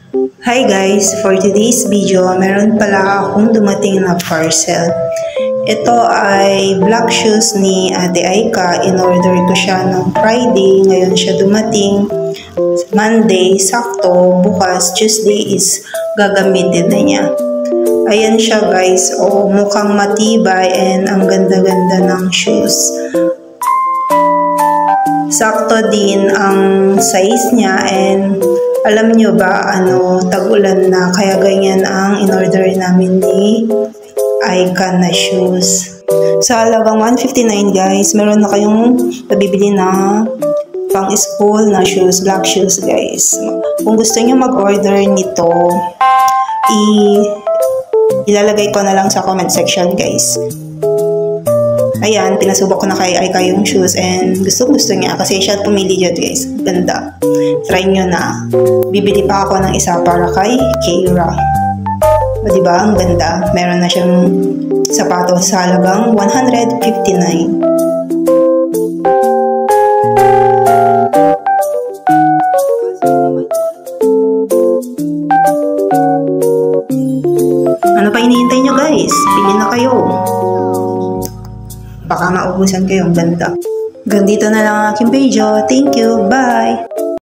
Hi guys! For today's video, meron pala akong dumating na parcel. Ito ay black shoes ni Ate Aika. In-order ko siya noong Friday. Ngayon siya dumating. Monday, sakto. Bukas, Tuesday is gagamitin na niya. Ayan siya guys. Oh, mukhang matibay and ang ganda-ganda ng shoes. Sakto din ang size niya and alam nyo ba, tag-ulan na, kaya ganyan ang in-order namin ni Aika na shoes. Sa halagang 159 guys, meron na kayong nabibili na pang school na shoes, black shoes guys. Kung gusto nyo mag-order nito, ilalagay ko na lang sa comment section guys. Ayan, pinasubok ko na kay Aika yung shoes and gusto niya kasi siya pumili dyan guys. Ganda. Try nyo na. Bibili pa ako ng isa para kay Keira. O diba? Ang ganda. Meron na siyang sapatos sa halagang 159. Ano pa hinihintay nyo guys? Bili na kayo. Baka maubusan kayo, ang ganda. Hanggang dito na lang ang aking video. Thank you. Bye!